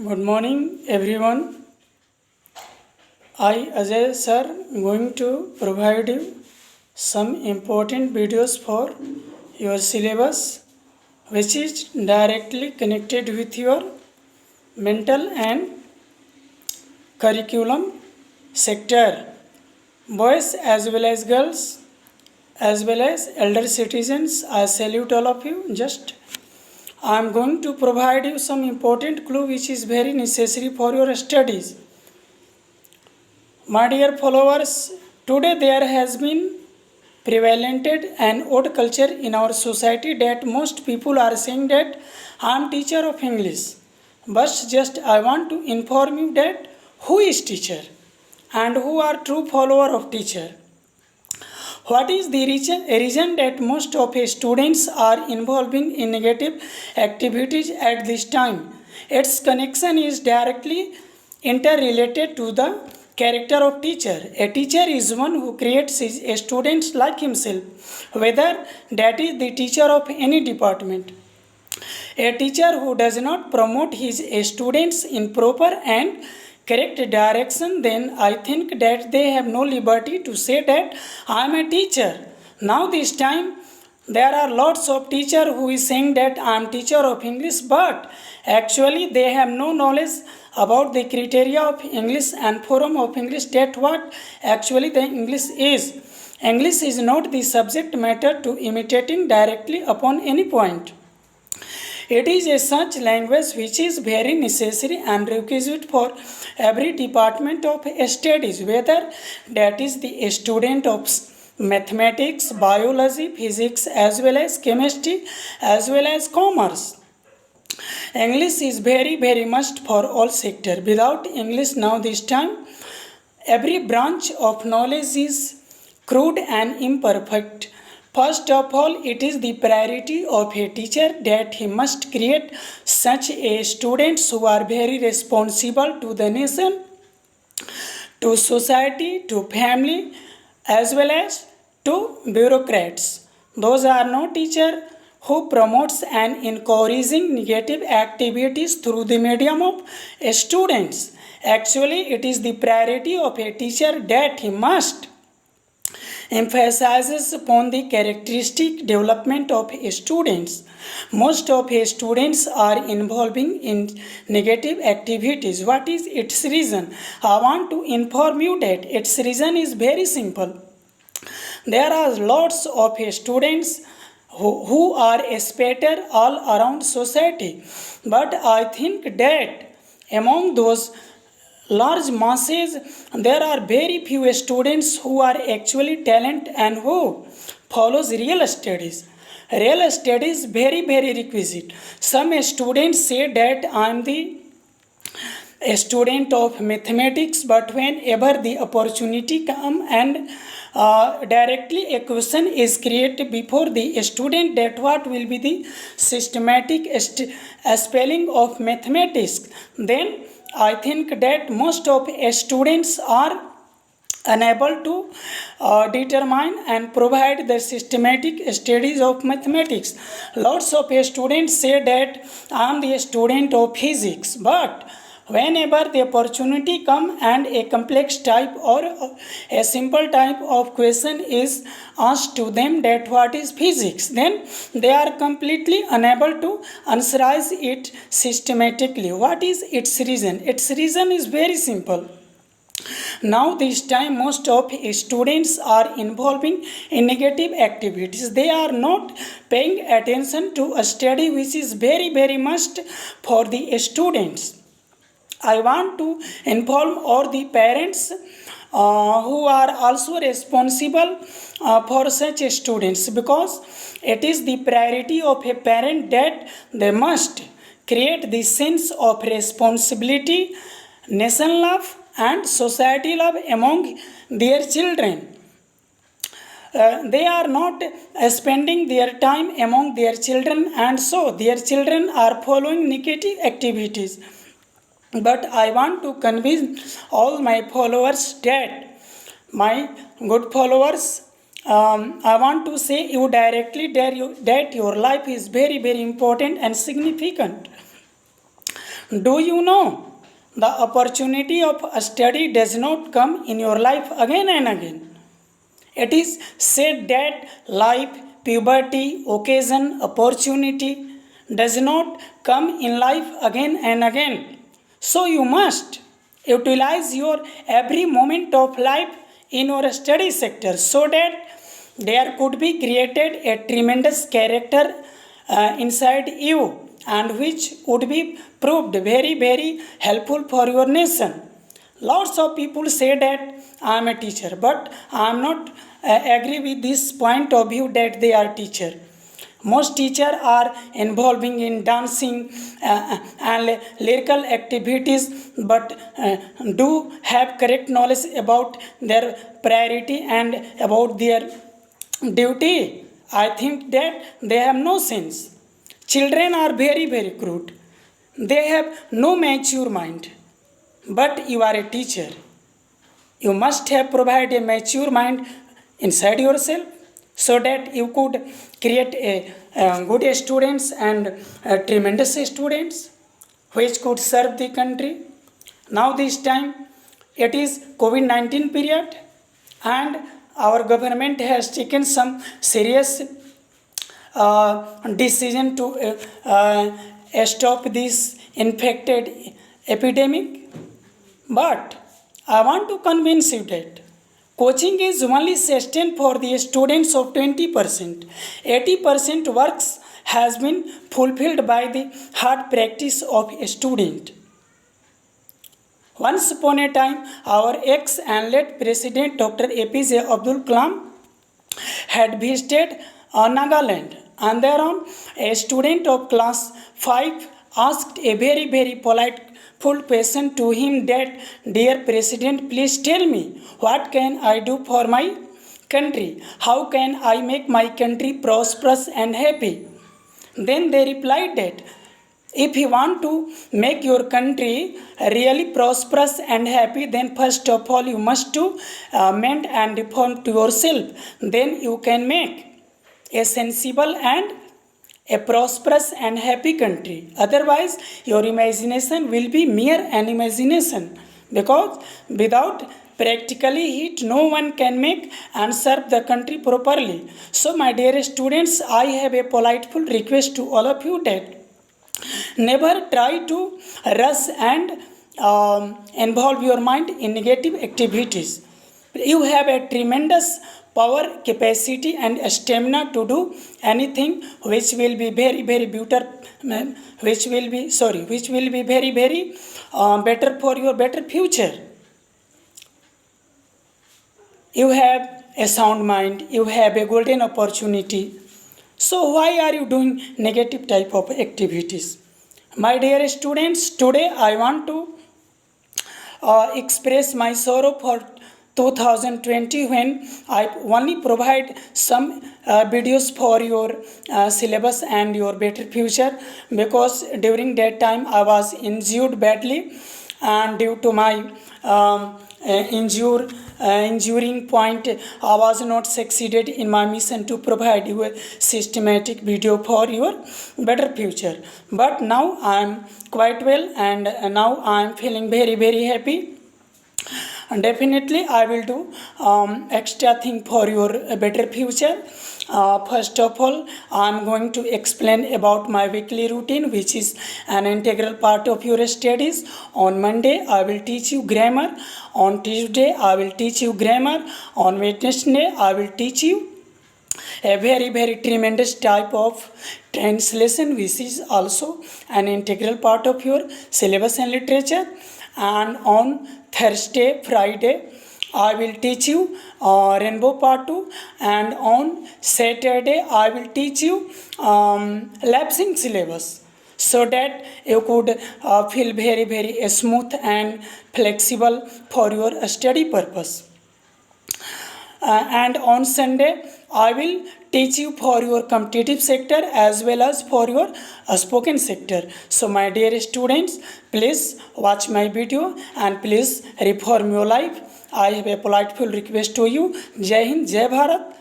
Good morning, everyone. I, Ajay sir, going to provide you some important videos for your syllabus, which is directly connected with your mental and curriculum sector. Boys as well as girls, as well as elder citizens, I salute all of you. Just I am going to provide you some important clue which is very necessary for your studies. My dear followers, today there has been prevalent an odd culture in our society that most people are saying that I am teacher of English. But just I want to inform you that who is teacher and who are true follower of teacher. What is the reason that most of students are involving in negative activities at this time? Its connection is directly interrelated to the character of teacher. A teacher is one who creates a student like himself, whether that is the teacher of any department. A teacher who does not promote his students in proper and correct direction, then I think that they have no liberty to say that I am a teacher. Now this time there are lots of teacher who is saying that I am teacher of English, but actually they have no knowledge about the criteria of English and form of English, that what actually the English is. English is not the subject matter to imitating directly upon any point. It is a such language which is very necessary and requisite for every department of studies, whether that is the student of mathematics, biology, physics, as well as chemistry, as well as commerce. English is very must for all sector. Without English now this time, every branch of knowledge is crude and imperfect. First of all, it is the priority of a teacher that he must create such a students who are very responsible to the nation, to society, to family, as well as to bureaucrats. Those are no teacher who promotes and encouraging negative activities through the medium of students. Actually, it is the priority of a teacher that he must emphasizes upon the characteristic development of students. Most of students are involving in negative activities. What is its reason? I want to inform you that its reason is very simple. There are lots of students who are a spatter all around society, but I think that among those large masses, there are very few students who are actually talent and who follows real studies. Real studies very requisite. Some students say that I am the a student of mathematics, but whenever the opportunity come and directly a question is created before the student that what will be the systematic spelling of mathematics, then I think that most of students are unable to determine and provide the systematic studies of mathematics. Lots of students say that I am the student of physics, but whenever the opportunity come and a complex type or a simple type of question is asked to them that what is physics, then they are completely unable to answerize it systematically. What is its reason? Its reason is very simple. Now this time most of students are involving in negative activities. They are not paying attention to a study which is very must for the students. I want to inform all the parents who are also responsible for such students, because it is the priority of a parent that they must create the sense of responsibility, nation love and society love among their children. They are not spending their time among their children, and so their children are following negative activities. But I want to convince all my followers that my good followers, I want to say you directly that your life is very important and significant. Do you know the opportunity of a study does not come in your life again and again? It is said that life, puberty, occasion, opportunity does not come in life again and again. So you must utilize your every moment of life in your study sector so that there could be created a tremendous character inside you and which would be proved very helpful for your nation. Lots of people say that I am a teacher, but I am not agree with this point of view that they are teacher. Most teachers are involving in dancing and lyrical activities, but do have correct knowledge about their priority and about their duty. I think that they have no sense. Children are very crude. They have no mature mind. But you are a teacher. You must have provided a mature mind inside yourself so that you could create a good students and tremendous students which could serve the country. Now this time it is COVID-19 period and our government has taken some serious decision to stop this infected epidemic. But I want to convince you that coaching is only sustained for the students of 20%. 80% works has been fulfilled by the hard practice of a student. Once upon a time, our ex and late President Dr. APJ Abdul Kalam had visited Nagaland, and thereon a student of class 5 asked a very polite full question to him that, "Dear President, please tell me, what can I do for my country? How can I make my country prosperous and happy?" Then they replied that, if you want to make your country really prosperous and happy, then first of all you must to mend and reform to yourself. Then you can make a sensible and a prosperous and happy country. Otherwise, your imagination will be mere an imagination, because without practically it, no one can make and serve the country properly. So, my dear students, I have a politeful request to all of you that never try to rush and involve your mind in negative activities. You have a tremendous power, capacity, and stamina to do anything which will be very beautiful, which will be very better for your better future. You have a sound mind, you have a golden opportunity. So why are you doing negative type of activities? My dear students, today I want to express my sorrow for 2020 when I only provide some videos for your syllabus and your better future, because during that time I was injured badly, and due to my injuring point, I was not succeeded in my mission to provide you a systematic video for your better future. But now I am quite well, and now I am feeling very happy. And definitely I will do extra thing for your better future. First of all, I am going to explain about my weekly routine, which is an integral part of your studies. On Monday, I will teach you grammar. On Tuesday, I will teach you grammar. On Wednesday, I will teach you a very tremendous type of translation, which is also an integral part of your syllabus and literature. And on Thursday, Friday, I will teach you Rainbow Part 2, and on Saturday I will teach you lapsing syllabus, so that you could feel very smooth and flexible for your study purpose. And on Sunday I will teach you for your competitive sector as well as for your spoken sector. So my dear students, please watch my video and please reform your life. I have a politeful request to you. Jai Hind, Jai Bharat.